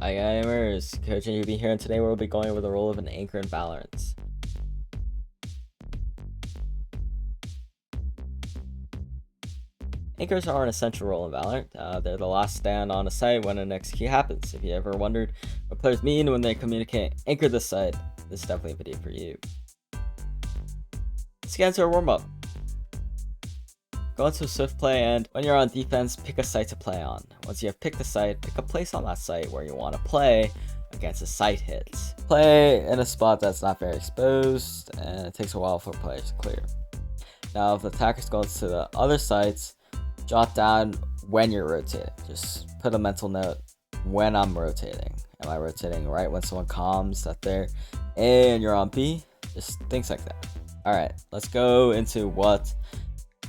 Hi gamers, Coach NJV here, and today we'll be going over the role of an anchor in Valorant. Anchors are an essential role in Valorant. They're the last stand on a site when an execute happens. If you ever wondered what players mean when they communicate anchor this site, this is definitely a video for you. Let's get into our warm-up. Go into Swift Play, and when you're on defense, pick a site to play on. Once you have picked the site, pick a place on that site where you want to play against a site hit. Play in a spot that's not very exposed, and it takes a while for players to clear. Now, if the attackers go to the other sites, jot down when you're rotating. Just put a mental note when I'm rotating. Am I rotating right when someone comes that they're A and you're on B? Just things like that. Alright, let's go into what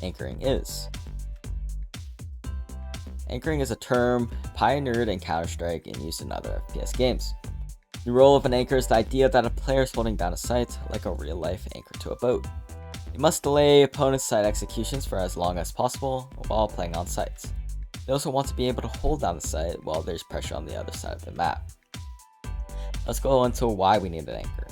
anchoring is. Anchoring is a term pioneered in Counter-Strike and used in other FPS games. The role of an anchor is the idea that a player is holding down a site like a real-life anchor to a boat. You must delay opponents' site executions for as long as possible while playing on sites. You also want to be able to hold down the site while there's pressure on the other side of the map. Let's go into why we need an anchor.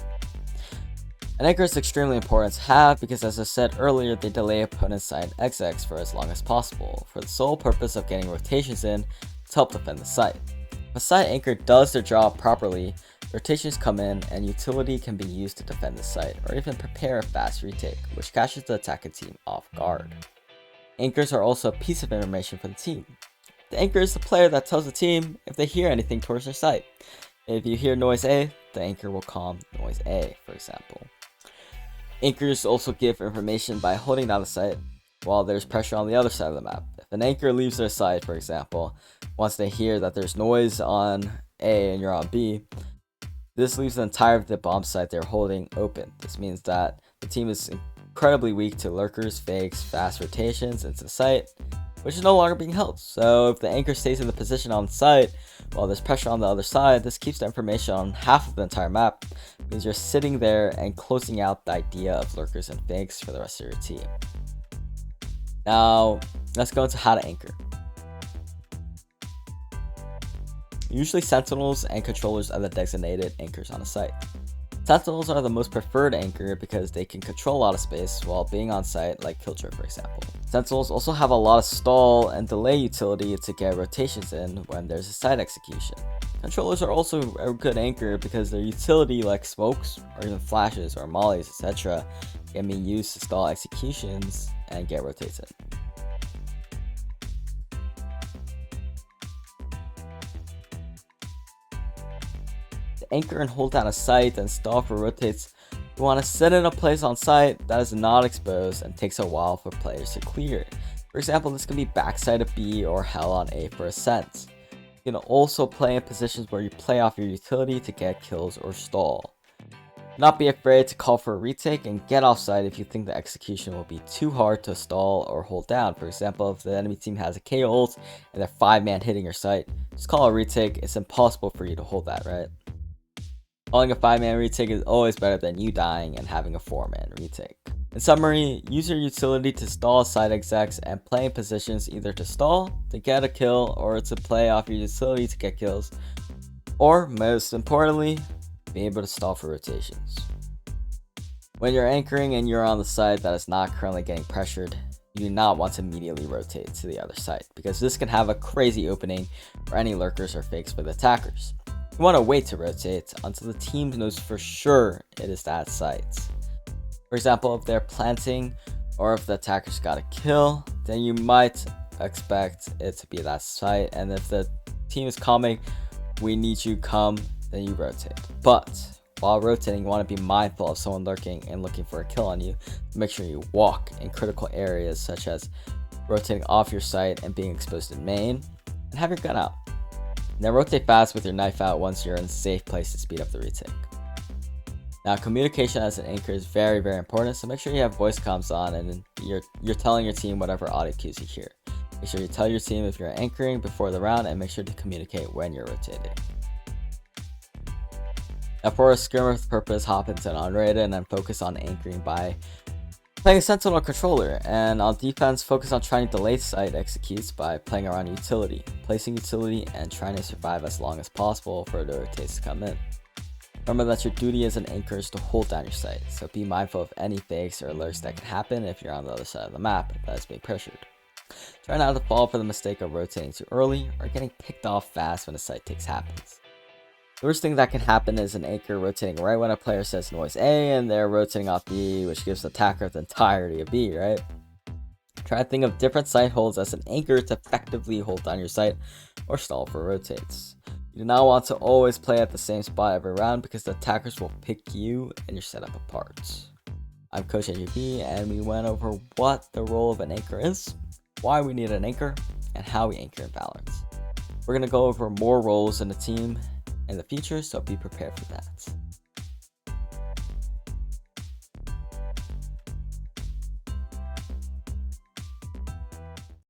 An anchor is extremely important to have because, as I said earlier, they delay opponents' site execs for as long as possible, for the sole purpose of getting rotations in to help defend the site. If a site anchor does their job properly, rotations come in and utility can be used to defend the site or even prepare a fast retake, which catches the attacking team off guard. Anchors are also a piece of information for the team. The anchor is the player that tells the team if they hear anything towards their site. If you hear noise A, the anchor will calm noise A, for example. Anchors also give information by holding down the site while there's pressure on the other side of the map. If an anchor leaves their site, for example, once they hear that there's noise on A and you're on B, this leaves the entire of the bomb site they're holding open. This means that the team is incredibly weak to lurkers, fakes, fast rotations into the site, which is no longer being held. So if the anchor stays in the position on the site while there's pressure on the other side, this keeps the information on half of the entire map. It means you're sitting there and closing out the idea of lurkers and fakes for the rest of your team. Now, let's go into how to anchor. Usually sentinels and controllers are the designated anchors on a site. Sentinels are the most preferred anchor because they can control a lot of space while being on site, like Killjoy for example. Sentinels also have a lot of stall and delay utility to get rotations in when there's a site execution. Controllers are also a good anchor because their utility, like smokes or even flashes or mollies, etc., can be used to stall executions and get rotated. Anchor and hold down a site and stall for rotates, you want to sit in a place on site that is not exposed and takes a while for players to clear. For example, this can be backside of B or hell on A for ascent. You can also play in positions where you play off your utility to get kills or stall. Do not be afraid to call for a retake and get off site if you think the execution will be too hard to stall or hold down. For example, if the enemy team has a KO ult and they're 5-man hitting your site, just call a retake. It's impossible for you to hold that, right? Calling a 5-man retake is always better than you dying and having a 4-man retake. In summary, use your utility to stall side execs and play in positions either to stall, to get a kill, or to play off your utility to get kills, or most importantly, be able to stall for rotations. When you're anchoring and you're on the side that is not currently getting pressured, you do not want to immediately rotate to the other side because this can have a crazy opening for any lurkers or fakes for the attackers. You want to wait to rotate until the team knows for sure it is that site. For example, if they're planting or if the attacker's got a kill, then you might expect it to be that site, and if the team is calming, we need you come, then you rotate. But while rotating, you want to be mindful of someone lurking and looking for a kill on you. Make sure you walk in critical areas such as rotating off your site and being exposed in main, and have your gun out. Now rotate fast with your knife out once you're in a safe place to speed up the retake. Now communication as an anchor is very important, so make sure you have voice comms on and you're telling your team whatever audio cues you hear. Make sure you tell your team if you're anchoring before the round and make sure to communicate when you're rotating. Now for a skirmish purpose, hop into an unrated and then focus on anchoring by Playing a sentinel controller, and on defense, focus on trying to delay site executes by playing around utility, placing utility, and trying to survive as long as possible for the rotates to come in. Remember that your duty as an anchor is to hold down your site, so be mindful of any fakes or alerts that can happen if you're on the other side of the map that is being pressured. Try not to fall for the mistake of rotating too early or getting picked off fast when a site takes happens. The worst thing that can happen is an anchor rotating right when a player says noise A and they're rotating off B, which gives the attacker the entirety of B, right? Try to think of different site holds as an anchor to effectively hold down your site or stall for rotates. You do not want to always play at the same spot every round because the attackers will pick you and your setup apart. I'm Coach NJV, and we went over what the role of an anchor is, why we need an anchor, and how we anchor in Valorant. We're going to go over more roles in the team in the future, so be prepared for that.